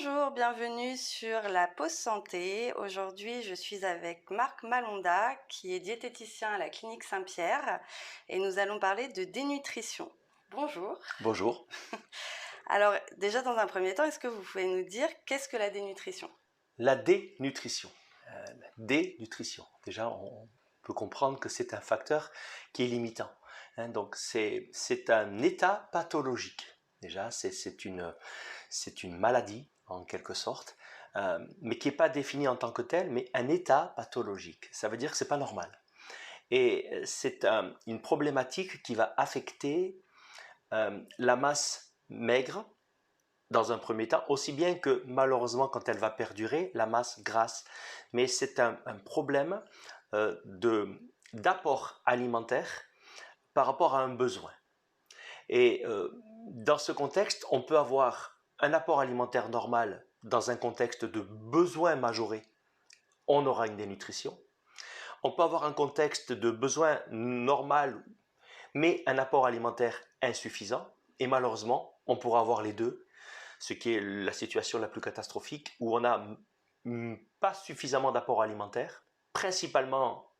Bonjour, bienvenue sur la pause santé. Aujourd'hui, je suis avec Marc Malonda, qui est diététicien à la clinique Saint-Pierre, et nous allons parler de dénutrition. Bonjour. Bonjour. Alors, déjà dans un premier temps, est-ce que vous pouvez nous dire qu'est-ce que la dénutrition? La dénutrition. La dénutrition. Déjà, on peut comprendre que c'est un facteur qui est limitant. Donc, c'est un état pathologique. Déjà, c'est une maladie, en quelque sorte, mais qui n'est pas définie en tant que telle, mais un état pathologique. Ça veut dire que c'est pas normal. Et c'est une problématique qui va affecter la masse maigre, dans un premier temps, aussi bien que malheureusement quand elle va perdurer, la masse grasse. Mais c'est un problème d'apport alimentaire par rapport à un besoin. Et dans ce contexte, on peut avoir un apport alimentaire normal dans un contexte de besoin majoré, on aura une dénutrition. On peut avoir un contexte de besoin normal, mais un apport alimentaire insuffisant. Et malheureusement, on pourra avoir les deux, ce qui est la situation la plus catastrophique, où on n'a pas suffisamment d'apport alimentaire, principalement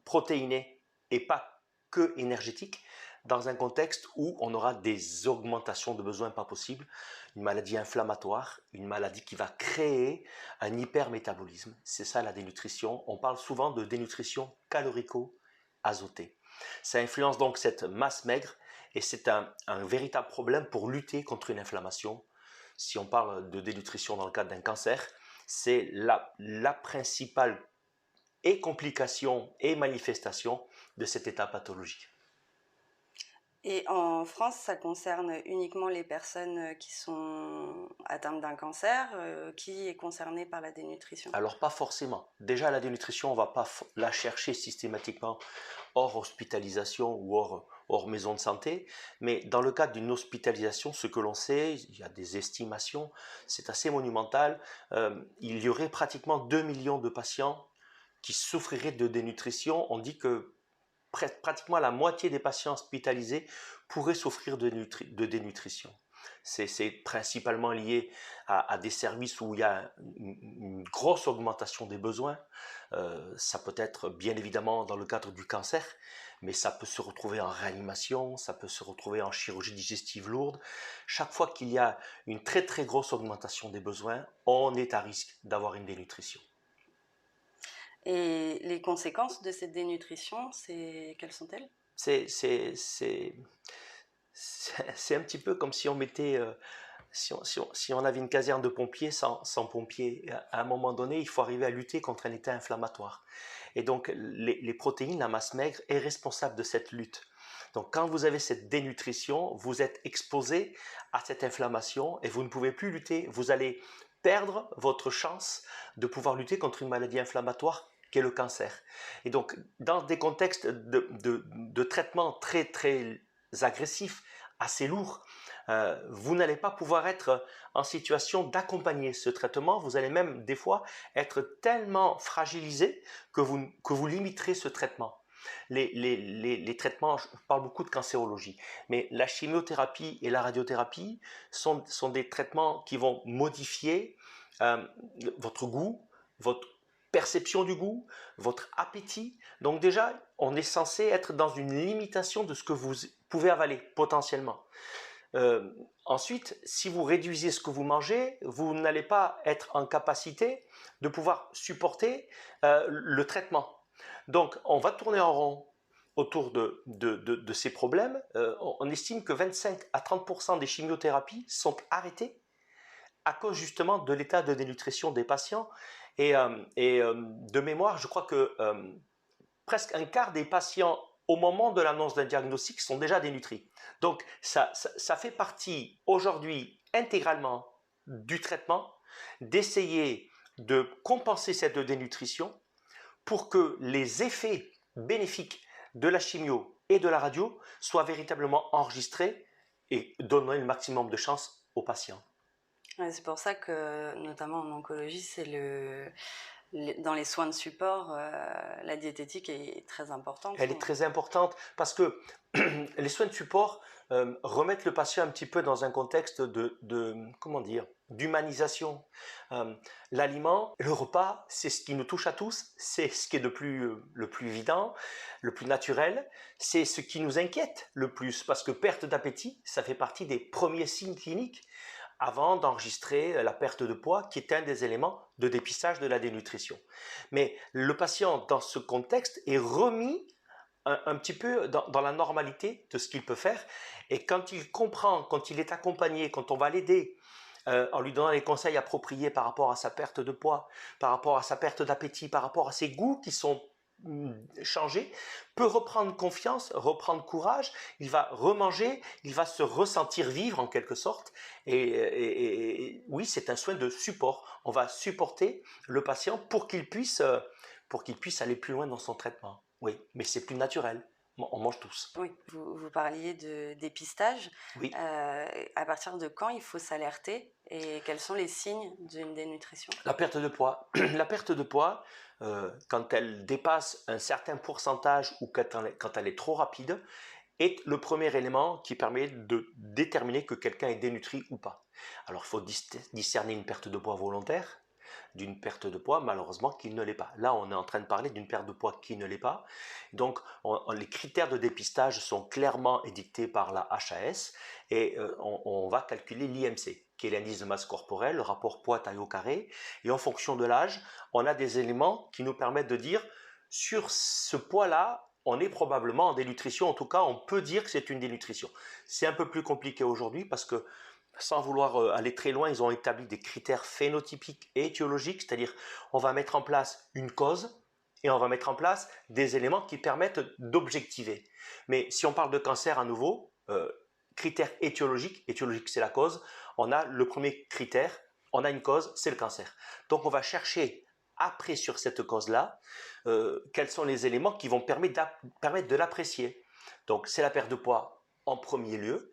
protéiné et pas que énergétique, dans un contexte où on aura des augmentations de besoins pas possibles, une maladie inflammatoire, une maladie qui va créer un hypermétabolisme. C'est ça la dénutrition. On parle souvent de dénutrition calorico-azotée. Ça influence donc cette masse maigre et c'est un véritable problème pour lutter contre une inflammation. Si on parle de dénutrition dans le cadre d'un cancer, c'est la principale et complication et manifestation de cet état pathologique. Et en France, ça concerne uniquement les personnes qui sont atteintes d'un cancer, qui est concerné par la dénutrition? Alors pas forcément. Déjà la dénutrition, on va pas la chercher systématiquement hors hospitalisation ou hors maison de santé, mais dans le cadre d'une hospitalisation, ce que l'on sait, il y a des estimations, c'est assez monumental, il y aurait pratiquement 2 millions de patients qui souffriraient de dénutrition. On dit que pratiquement la moitié des patients hospitalisés pourraient souffrir de dénutrition. C'est principalement lié à des services où il y a une grosse augmentation des besoins. Ça peut être bien évidemment dans le cadre du cancer, mais ça peut se retrouver en réanimation, ça peut se retrouver en chirurgie digestive lourde. Chaque fois qu'il y a une très très grosse augmentation des besoins, on est à risque d'avoir une dénutrition. Et les conséquences de cette dénutrition, quelles sont-elles? C'est un petit peu comme si on mettait, si on avait une caserne de pompiers sans pompiers. À un moment donné, il faut arriver à lutter contre un état inflammatoire. Et donc, les protéines, la masse maigre, est responsable de cette lutte. Donc, quand vous avez cette dénutrition, vous êtes exposé à cette inflammation et vous ne pouvez plus lutter. Vous allez perdre votre chance de pouvoir lutter contre une maladie inflammatoire qu'est le cancer. Et donc, dans des contextes de traitement très, très agressifs, assez lourds, vous n'allez pas pouvoir être en situation d'accompagner ce traitement. Vous allez même, des fois, être tellement fragilisé que vous limiterez ce traitement. Les traitements, je parle beaucoup de cancérologie, mais la chimiothérapie et la radiothérapie sont des traitements qui vont modifier votre goût, votre perception du goût, votre appétit. Donc déjà, on est censé être dans une limitation de ce que vous pouvez avaler potentiellement. Ensuite, si vous réduisez ce que vous mangez, vous n'allez pas être en capacité de pouvoir supporter le traitement. Donc, on va tourner en rond autour de ces problèmes. On estime que 25 à 30% des chimiothérapies sont arrêtées à cause justement de l'état de dénutrition des patients. Et de mémoire, je crois que presque un quart des patients au moment de l'annonce d'un diagnostic sont déjà dénutris. Donc ça fait partie aujourd'hui intégralement du traitement d'essayer de compenser cette dénutrition pour que les effets bénéfiques de la chimio et de la radio soient véritablement enregistrés et donner le maximum de chance aux patients. Ouais, c'est pour ça que, notamment en oncologie, dans les soins de support, la diététique est très importante. Elle est très importante parce que les soins de support remettent le patient un petit peu dans un contexte comment dire, d'humanisation. L'aliment, le repas, c'est ce qui nous touche à tous, c'est ce qui est le plus évident, le plus naturel, c'est ce qui nous inquiète le plus parce que perte d'appétit, ça fait partie des premiers signes cliniques avant d'enregistrer la perte de poids qui est un des éléments de dépistage de la dénutrition. Mais le patient dans ce contexte est remis un petit peu dans la normalité de ce qu'il peut faire. Et quand il comprend, quand il est accompagné, quand on va l'aider, en lui donnant les conseils appropriés par rapport à sa perte de poids, par rapport à sa perte d'appétit, par rapport à ses goûts qui sont changés, peut reprendre confiance, reprendre courage, il va remanger, il va se ressentir vivre en quelque sorte. Et oui, c'est un soin de support. On va supporter le patient pour qu'il puisse aller plus loin dans son traitement. Oui, mais c'est plus naturel. On mange tous. Oui, vous parliez de dépistage. Oui. À partir de quand il faut s'alerter et quels sont les signes d'une dénutrition? La perte de poids. La perte de poids, quand elle dépasse un certain pourcentage ou quand elle est trop rapide, est le premier élément qui permet de déterminer que quelqu'un est dénutri ou pas. Alors il faut discerner une perte de poids volontaire d'une perte de poids, malheureusement, qui ne l'est pas. Là, on est en train de parler d'une perte de poids qui ne l'est pas. Donc, les critères de dépistage sont clairement édictés par la HAS et on va calculer l'IMC, qui est l'indice de masse corporelle, le rapport poids-taille au carré. Et en fonction de l'âge, on a des éléments qui nous permettent de dire, sur ce poids-là, on est probablement en dénutrition. En tout cas, on peut dire que c'est une dénutrition. C'est un peu plus compliqué aujourd'hui parce que sans vouloir aller très loin, ils ont établi des critères phénotypiques et étiologiques, c'est-à-dire on va mettre en place une cause et on va mettre en place des éléments qui permettent d'objectiver. Mais si on parle de cancer à nouveau, critère étiologique, étiologique c'est la cause, on a le premier critère, on a une cause, c'est le cancer. Donc on va chercher après sur cette cause-là, quels sont les éléments qui vont permettre de l'apprécier. Donc c'est la perte de poids en premier lieu,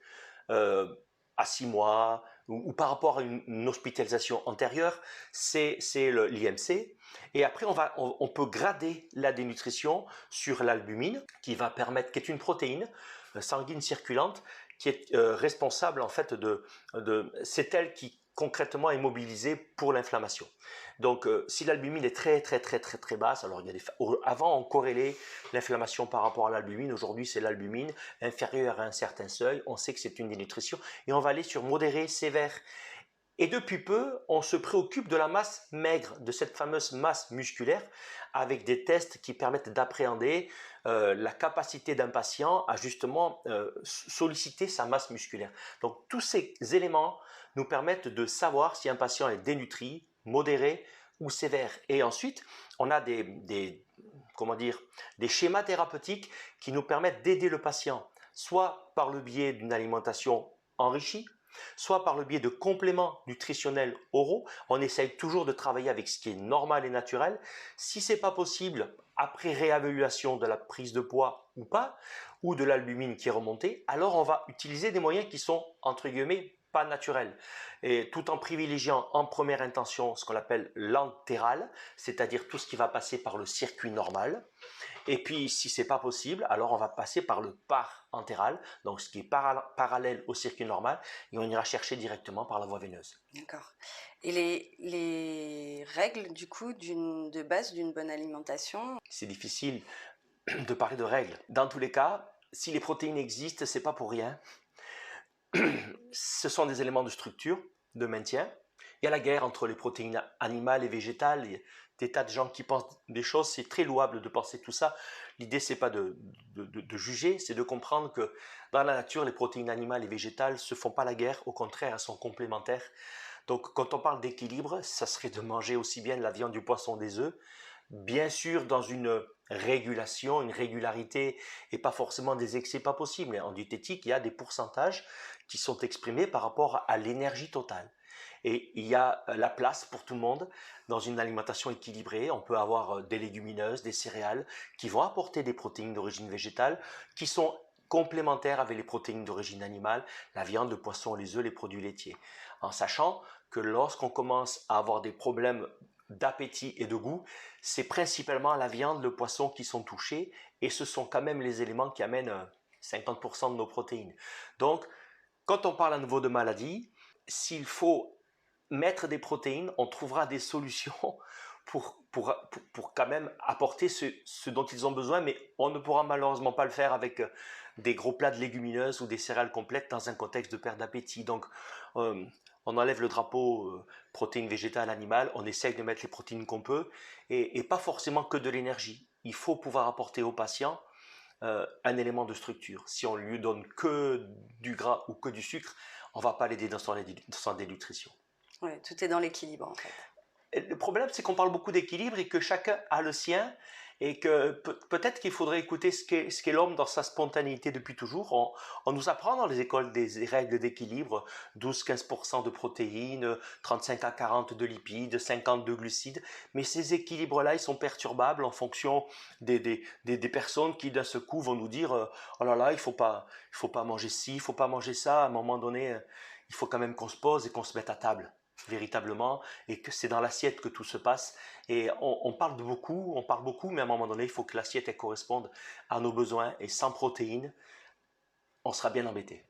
à 6 mois ou par rapport à une hospitalisation antérieure, c'est l'IMC. Et après, on peut grader la dénutrition sur l'albumine, qui est une protéine sanguine circulante, qui est responsable en fait c'est elle qui concrètement est mobilisée pour l'inflammation. Donc, si l'albumine est très basse, alors avant on corrélait l'inflammation par rapport à l'albumine, aujourd'hui c'est l'albumine inférieure à un certain seuil, on sait que c'est une dénutrition et on va aller sur modéré, sévère. Et depuis peu, on se préoccupe de la masse maigre, de cette fameuse masse musculaire, avec des tests qui permettent d'appréhender la capacité d'un patient à justement solliciter sa masse musculaire. Donc tous ces éléments nous permettent de savoir si un patient est dénutri, modéré ou sévère. Et ensuite, on a comment dire, des schémas thérapeutiques qui nous permettent d'aider le patient, soit par le biais d'une alimentation enrichie, soit par le biais de compléments nutritionnels oraux. On essaye toujours de travailler avec ce qui est normal et naturel. Si ce n'est pas possible, après réévaluation de la prise de poids ou pas, ou de l'albumine qui est remontée, alors on va utiliser des moyens qui sont, entre guillemets, pas naturels. Et tout en privilégiant en première intention ce qu'on appelle l'entéral, c'est-à-dire tout ce qui va passer par le circuit normal. Et puis, si ce n'est pas possible, alors on va passer par le parentéral, donc ce qui est parallèle au circuit normal, et on ira chercher directement par la voie veineuse. D'accord. Et les règles, du coup, de base d'une bonne alimentation? C'est difficile de parler de règles. Dans tous les cas, si les protéines existent, c'est pas pour rien. Ce sont des éléments de structure, de maintien. Il y a la guerre entre les protéines animales et végétales. Il y a des tas de gens qui pensent des choses. C'est très louable de penser tout ça. L'idée, c'est pas de juger, c'est de comprendre que dans la nature, les protéines animales et végétales se font pas la guerre. Au contraire, elles sont complémentaires. Donc, quand on parle d'équilibre, ça serait de manger aussi bien de la viande, du poisson, des œufs, bien sûr dans une régulation, une régularité et pas forcément des excès pas possibles. En diététique, il y a des pourcentages qui sont exprimés par rapport à l'énergie totale. Et il y a la place pour tout le monde dans une alimentation équilibrée. On peut avoir des légumineuses, des céréales qui vont apporter des protéines d'origine végétale qui sont complémentaires avec les protéines d'origine animale, la viande, le poisson, les œufs, les produits laitiers. En sachant que lorsqu'on commence à avoir des problèmes d'appétit et de goût, c'est principalement la viande, le poisson qui sont touchés, et ce sont quand même les éléments qui amènent 50% de nos protéines. Donc, quand on parle à nouveau de maladie, s'il faut mettre des protéines, on trouvera des solutions pour quand même apporter ce dont ils ont besoin, mais on ne pourra malheureusement pas le faire avec des gros plats de légumineuses ou des céréales complètes dans un contexte de perte d'appétit. Donc, on enlève le drapeau protéines végétales, animales, on essaye de mettre les protéines qu'on peut, et pas forcément que de l'énergie. Il faut pouvoir apporter au patient un élément de structure. Si on lui donne que du gras ou que du sucre, on ne va pas l'aider dans son dénutrition. Ouais, tout est dans l'équilibre en fait. Et le problème, c'est qu'on parle beaucoup d'équilibre et que chacun a le sien, et que peut-être qu'il faudrait écouter ce qu'est l'homme dans sa spontanéité depuis toujours. On nous apprend dans les écoles des règles d'équilibre, 12-15% de protéines, 35 à 40 de lipides, 50 de glucides, mais ces équilibres-là, ils sont perturbables en fonction des personnes qui d'un seul coup vont nous dire oh là là, il faut pas manger ci, il faut pas manger ça. À un moment donné, il faut quand même qu'on se pose et qu'on se mette à table véritablement, et que c'est dans l'assiette que tout se passe. Et on parle beaucoup, mais à un moment donné, il faut que l'assiette elle corresponde à nos besoins, et sans protéines, on sera bien embêté.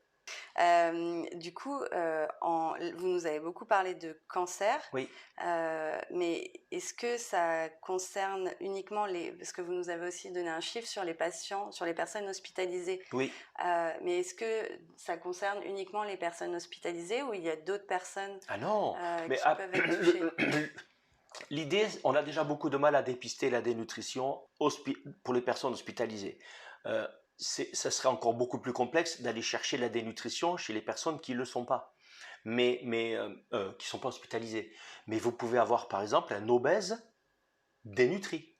Du coup, vous nous avez beaucoup parlé de cancer, Oui, mais est-ce que ça concerne uniquement parce que vous nous avez aussi donné un chiffre sur les patients, sur les personnes hospitalisées, oui. mais est-ce que ça concerne uniquement les personnes hospitalisées ou il y a d'autres personnes Ah non, mais qui peuvent être touchées? l'idée, on a déjà beaucoup de mal à dépister la dénutrition pour les personnes hospitalisées. Ça serait encore beaucoup plus complexe d'aller chercher la dénutrition chez les personnes qui ne le sont pas, qui sont pas hospitalisées. Mais vous pouvez avoir par exemple un obèse dénutri.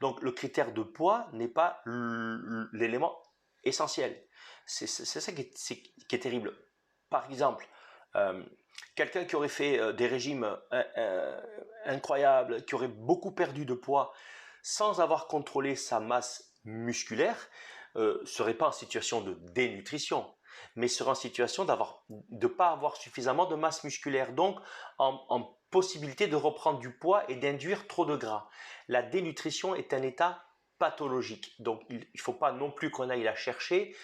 Donc le critère de poids n'est pas l'élément essentiel. C'est ça qui est terrible. Par exemple, euh, quelqu'un qui aurait fait des régimes incroyables, qui aurait beaucoup perdu de poids sans avoir contrôlé sa masse musculaire, serait pas en situation de dénutrition, mais serait en situation de ne pas avoir suffisamment de masse musculaire, donc en possibilité de reprendre du poids et d'induire trop de gras. La dénutrition est un état pathologique, donc il ne faut pas non plus qu'on aille la chercher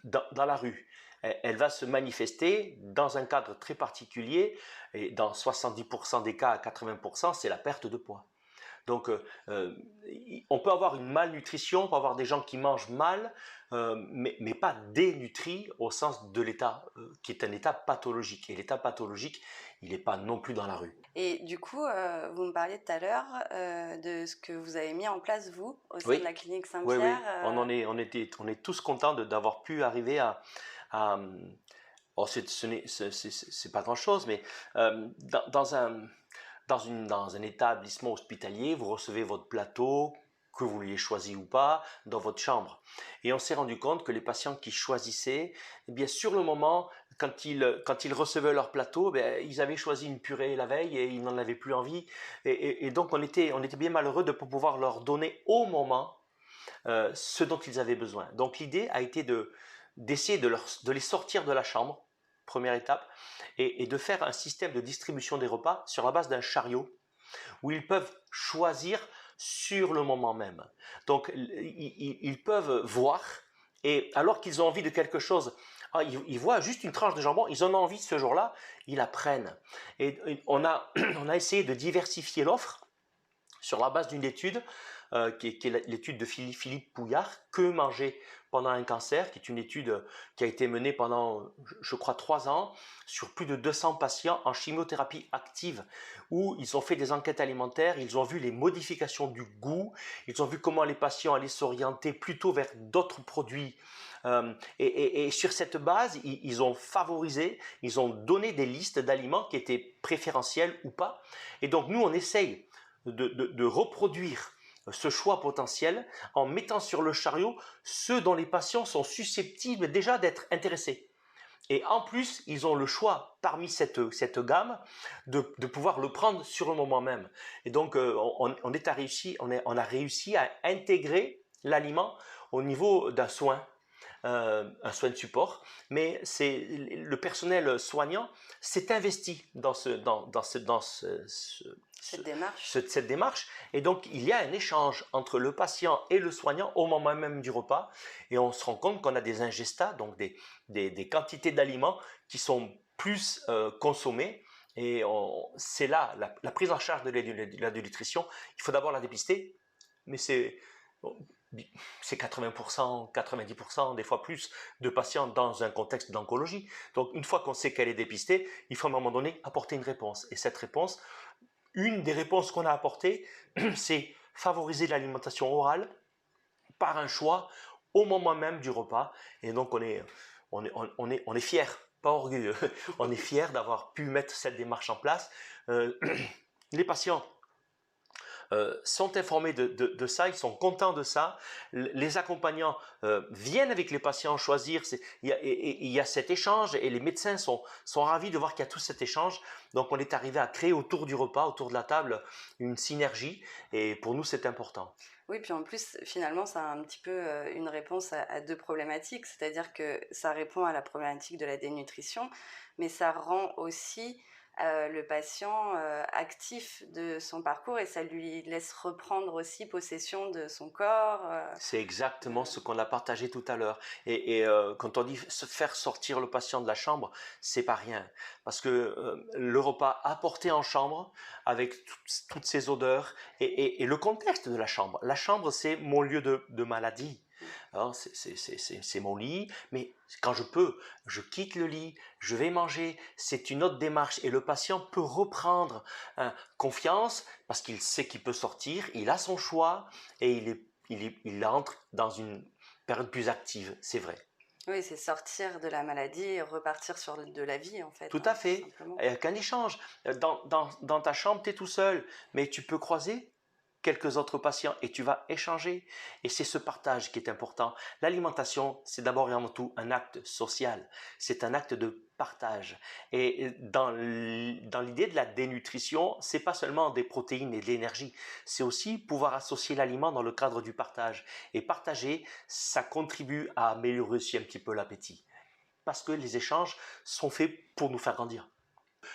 dans la rue. Elle va se manifester dans un cadre très particulier, et dans 70% des cas, à 80%, c'est la perte de poids. Donc, on peut avoir une malnutrition, on peut avoir des gens qui mangent mal, mais pas dénutris au sens de l'état qui est un état pathologique. Et l'état pathologique, il n'est pas non plus dans la rue. Et du coup, vous me parliez tout à l'heure de ce que vous avez mis en place, vous, au sein de la Oui, clinique oui, oui. Saint-Pierre. On est tous contents d'avoir pu arriver à oh, c'est pas grand-chose, mais dans un établissement hospitalier, vous recevez votre plateau, que vous l'ayez choisi ou pas, dans votre chambre. Et on s'est rendu compte que les patients qui choisissaient, eh bien, sur le moment, quand ils recevaient leur plateau, ils avaient choisi une purée la veille et ils n'en avaient plus envie. Et donc, on était bien malheureux de ne pas pouvoir leur donner au moment ce dont ils avaient besoin. Donc, l'idée a été d'essayer de les sortir de la chambre, première étape, et de faire un système de distribution des repas sur la base d'un chariot où ils peuvent choisir sur le moment même. Donc, ils peuvent voir, et alors qu'ils ont envie de quelque chose, ils voient juste une tranche de jambon, ils en ont envie ce jour-là, ils la prennent. Et on a essayé de diversifier l'offre sur la base d'une étude qui est l'étude de Philippe Pouillard, Que manger pendant un cancer, qui est une étude qui a été menée pendant, je crois, 3 ans, sur plus de 200 patients en chimiothérapie active, où ils ont fait des enquêtes alimentaires, ils ont vu les modifications du goût, ils ont vu comment les patients allaient s'orienter plutôt vers d'autres produits. Et sur cette base, ils ont favorisé, ils ont donné des listes d'aliments qui étaient préférentiels ou pas. Et donc nous, on essaye de reproduire ce choix potentiel en mettant sur le chariot ceux dont les patients sont susceptibles déjà d'être intéressés. Et en plus, ils ont le choix parmi cette gamme de pouvoir le prendre sur le moment même. Et donc, on a réussi à intégrer l'aliment au niveau d'un soin. Un soin de support, mais le personnel soignant s'est investi dans cette démarche. Et donc, il y a un échange entre le patient et le soignant au moment même du repas. Et on se rend compte qu'on a des ingestats, donc des quantités d'aliments qui sont plus consommées. Et c'est là, la prise en charge de la dénutrition, il faut d'abord la dépister, mais c'est 80%, 90%, des fois plus, de patients dans un contexte d'oncologie. Donc, une fois qu'on sait qu'elle est dépistée, il faut à un moment donné apporter une réponse. Et cette réponse, une des réponses qu'on a apportées, c'est favoriser l'alimentation orale par un choix au moment même du repas. Et donc, on est fiers, pas orgueilleux, on est fiers d'avoir pu mettre cette démarche en place. Les patients sont informés de ça, ils sont contents de ça. Les accompagnants viennent avec les patients choisir. Il y a cet échange et les médecins sont ravis de voir qu'il y a tout cet échange. Donc on est arrivé à créer autour du repas, autour de la table, une synergie et pour nous c'est important. Oui, puis en plus, finalement, ça a un petit peu une réponse à deux problématiques, c'est-à-dire que ça répond à la problématique de la dénutrition, mais ça rend aussi le patient actif de son parcours et ça lui laisse reprendre aussi possession de son corps. C'est exactement ce qu'on a partagé tout à l'heure. Et quand on dit se faire sortir le patient de la chambre, c'est pas rien. Parce que le repas apporté en chambre, avec toutes ces odeurs, et le contexte de la chambre. La chambre, c'est mon lieu de maladie. Alors, c'est mon lit, mais quand je peux, je quitte le lit, je vais manger, c'est une autre démarche et le patient peut reprendre confiance parce qu'il sait qu'il peut sortir, il a son choix et il entre dans une période plus active, c'est vrai. Oui, c'est sortir de la maladie et repartir sur de la vie en fait. Tout à fait, il n'y a qu'un échange. Dans ta chambre, tu es tout seul, mais tu peux croiser quelques autres patients et tu vas échanger. Et c'est ce partage qui est important. L'alimentation, c'est d'abord et avant tout un acte social. C'est un acte de partage. Et dans l'idée de la dénutrition, c'est pas seulement des protéines et de l'énergie. C'est aussi pouvoir associer l'aliment dans le cadre du partage. Et partager, ça contribue à améliorer aussi un petit peu l'appétit. Parce que les échanges sont faits pour nous faire grandir.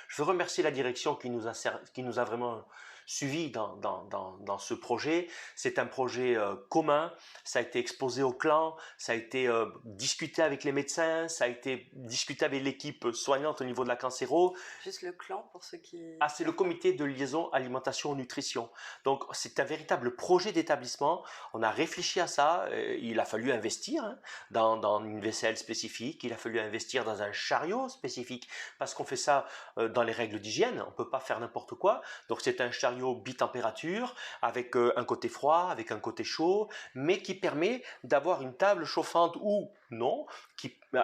Je veux remercier la direction qui nous a vraiment suivis dans ce projet. C'est un projet commun, ça a été exposé au clan, ça a été discuté avec les médecins, ça a été discuté avec l'équipe soignante au niveau de la cancéro. Juste le clan pour ceux qui... Ah, c'est le comité de liaison alimentation-nutrition. Donc c'est un véritable projet d'établissement. On a réfléchi à ça, il a fallu investir dans une vaisselle spécifique, il a fallu investir dans un chariot spécifique, parce qu'on fait ça dans les règles d'hygiène, on ne peut pas faire n'importe quoi. Donc c'est un chariot bitempérature, avec un côté froid, avec un côté chaud, mais qui permet d'avoir une table chauffante ou non,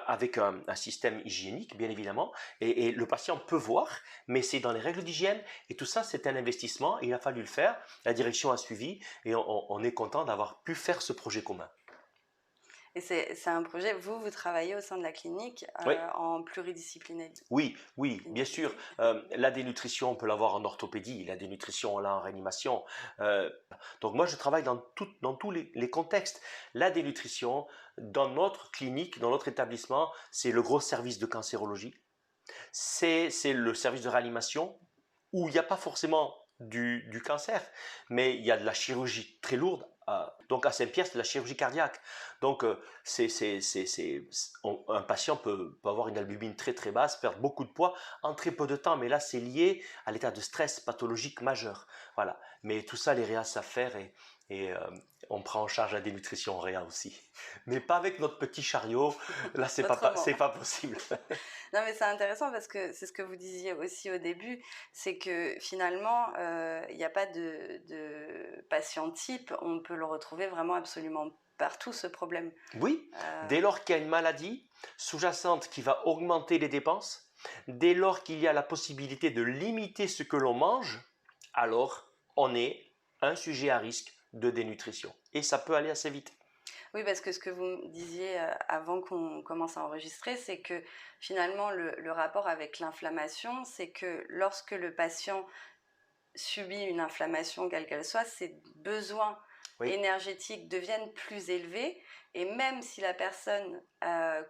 avec un système hygiénique bien évidemment, et le patient peut voir, mais c'est dans les règles d'hygiène, et tout ça c'est un investissement, et il a fallu le faire, la direction a suivi, et on est content d'avoir pu faire ce projet commun. Et c'est un projet, vous travaillez au sein de la clinique Oui. en pluridisciplinaire. Oui, bien sûr. La dénutrition, on peut l'avoir en orthopédie, la dénutrition, on l'a en réanimation. Donc moi, je travaille dans tous les contextes. La dénutrition, dans notre clinique, dans notre établissement, c'est le gros service de cancérologie. C'est le service de réanimation où il n'y a pas forcément du cancer, mais il y a de la chirurgie très lourde. Donc à Saint-Pierre, c'est de la chirurgie cardiaque. Donc un patient peut avoir une albumine très très basse, perdre beaucoup de poids en très peu de temps, mais là c'est lié à l'état de stress pathologique majeur. Voilà. Mais tout ça, les réas savent faire et on prend en charge la dénutrition en réa aussi. Mais pas avec notre petit chariot, là c'est pas possible. Non mais c'est intéressant parce que c'est ce que vous disiez aussi au début, c'est que finalement il n'y a pas de patient type, on peut le retrouver vraiment absolument partout ce problème. Oui, dès lors qu'il y a une maladie sous-jacente qui va augmenter les dépenses, dès lors qu'il y a la possibilité de limiter ce que l'on mange, alors on est un sujet à risque de dénutrition. Et ça peut aller assez vite. Oui, parce que ce que vous me disiez avant qu'on commence à enregistrer, c'est que finalement le rapport avec l'inflammation, c'est que lorsque le patient subit une inflammation, quelle qu'elle soit, ses besoins énergétiques deviennent plus élevés. Et même si la personne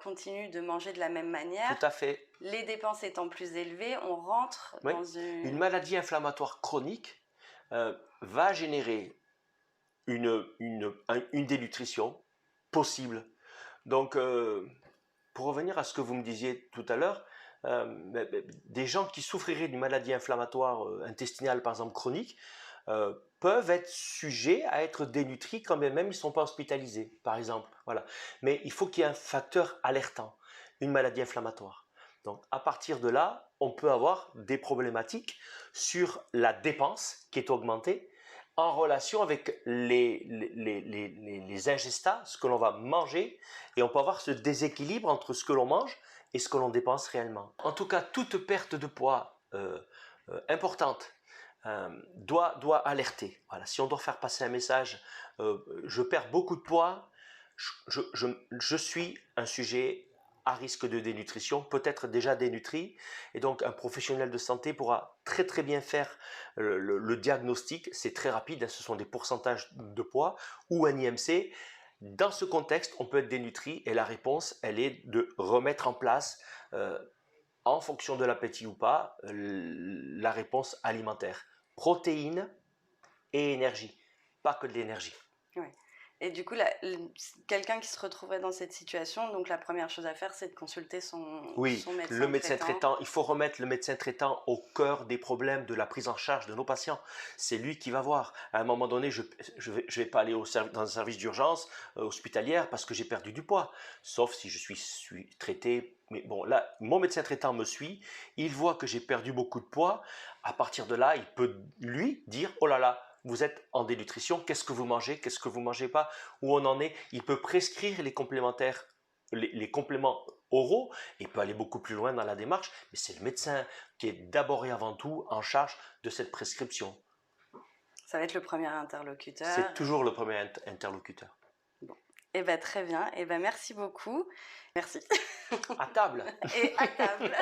continue de manger de la même manière, tout à fait, les dépenses étant plus élevées, on rentre dans une maladie inflammatoire chronique va générer une dénutrition possible. Donc, pour revenir à ce que vous me disiez tout à l'heure, des gens qui souffriraient d'une maladie inflammatoire intestinale, par exemple chronique, peuvent être sujets à être dénutris quand même ils ne sont pas hospitalisés, par exemple. Voilà. Mais il faut qu'il y ait un facteur alertant, une maladie inflammatoire. Donc à partir de là, on peut avoir des problématiques sur la dépense qui est augmentée en relation avec les ingestats, ce que l'on va manger, et on peut avoir ce déséquilibre entre ce que l'on mange et ce que l'on dépense réellement. En tout cas, toute perte de poids importante doit alerter. Voilà. Si on doit faire passer un message, je perds beaucoup de poids, je suis un sujet à risque de dénutrition, peut-être déjà dénutri, et donc un professionnel de santé pourra très très bien faire le diagnostic, c'est très rapide, hein, ce sont des pourcentages de poids, ou un IMC. Dans ce contexte, on peut être dénutri, et la réponse, elle est de remettre en place, en fonction de l'appétit ou pas, la réponse alimentaire. Protéines et énergie, pas que de l'énergie. Ouais. Et du coup, quelqu'un qui se retrouverait dans cette situation, donc la première chose à faire, c'est de consulter son médecin le médecin traitant. Il faut remettre le médecin traitant au cœur des problèmes de la prise en charge de nos patients. C'est lui qui va voir. À un moment donné, je vais pas aller dans un service d'urgence hospitalière parce que j'ai perdu du poids, sauf si je suis traité. Mais bon, là, mon médecin traitant me suit, il voit que j'ai perdu beaucoup de poids. À partir de là, il peut lui dire, oh là là, vous êtes en dénutrition, qu'est-ce que vous mangez, qu'est-ce que vous mangez pas, où on en est. Il peut prescrire les complémentaires, les compléments oraux, et il peut aller beaucoup plus loin dans la démarche, mais c'est le médecin qui est d'abord et avant tout en charge de cette prescription. Ça va être le premier interlocuteur. C'est toujours le premier interlocuteur. Bon. Eh bien, très bien. Eh bien, merci beaucoup. Merci. À table. Et à table.